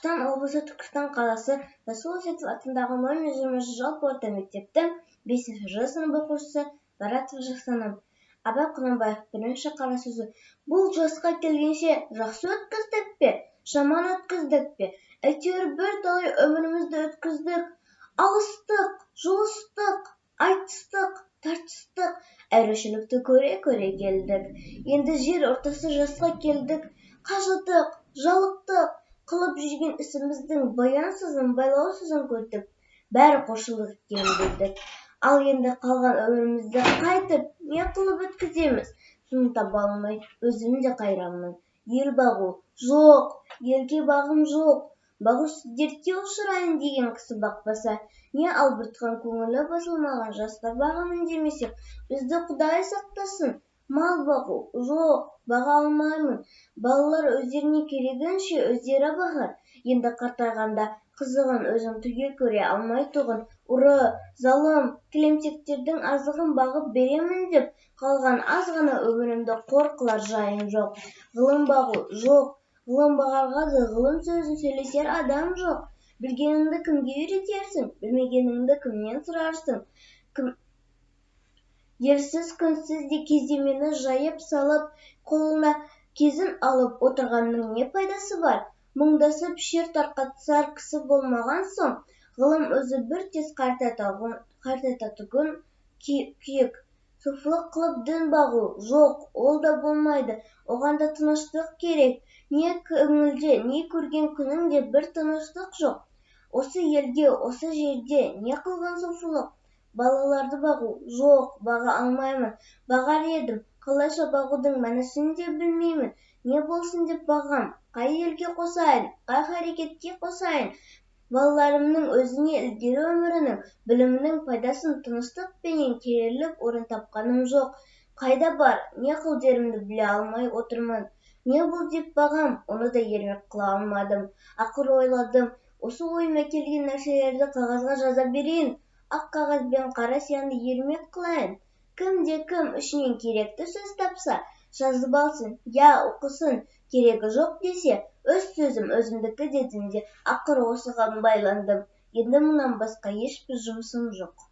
Түркістан облысы Түркістан қаласы Расул атындағы номер 20 жалпы орта мектептің 5-ші сынып оқушысы Баратова Жексанам. Абай Құнанбаев бірінші қара сөзі. Бұл жасқа келгенше жақсы өткіздік пе, жаман өткіздік пе? Әйтеуір бірталай өмірімізді өткіздік. Алыстық, жұлыстық, айтыстық, тартыстық, әурешілікті көре-көре келдік. Енді жер ортасы жасқа келдік. Қажыдық, жалықтық, қылып жүрген ісіміздің баянсызын, байлаусызын көрдік. Бәрі қошылық екенін білдік. Ал енді қалған өмірімізді қайтып, не қылып өткіземіз? Соны таба алмай, өзім де қайранмын. Ел бағу жоқ, елге бағым жоқ. Бағу дертке ұшырайын деген кісі бақпаса, не албыртқан көңілі басылмаған жастар бағамын демесе, бізді Құдай сақтасын. Мал бағу жоқ, баға алмаймын. Балалар өздеріне керегінше өздері бағар. Енді қартайғанда қызығын өзің түгел көре алмай тұғын, ұры, залым, келемтектердің азығын бағып беремін деп, қалған аз ғана өмірімді қор қылар жайым жоқ. Ғылым бағу жоқ, ғылым бағарға да ғылым сөзін сөйлесер адам жоқ. Білгеніңді кімге үйретерсің, білмегеніңді кімнен сұрарсың? Ерсіз күнсіз де кездемені жайып салып, қолына кезін алып отырғанның не пайдасы бар? Мұңдасып шер тарқатсар кісі болмаған соң, ғылым өзі бір тез қартайтатұғын күйік. Суфылық қылып дін бағу жоқ, ол да болмайды. Оған да тыныштық керек. Не көңілде, не көрген күніңде бір тыныштық жоқ. Осы елде, осы жерде не қылған суфылық? Балаларды бағу жоқ, баға алмаймын. Бағар едім, қалайша бағудың мәнісін де білмеймін. Не болсын деп бағам, қай елге қосайын, қай харекетке қосайын? Балаларымның өзіне ілгері өмірінің, білімінің пайдасын тыныштықпенен керерлік орын тапқаным жоқ. Қайда бар, не қылдерімді біле алмай отырмын. Не бұл деп бағам, оны да ермек қыла алмадым. Ақыр ойладым, осы ойыма келген нәрселерді қағазға жаза берейін. Ақ қағаз бен қара сияны ермек қылайын. Кім-де-кім ішінен керекті сөз тапса, жазып алсын, я оқысын. Керегі жоқ десе, өз сөзім өзімдікі дедім де, ақыры осыған байландым. Енді мұнан басқа ешбір жұмысым жоқ.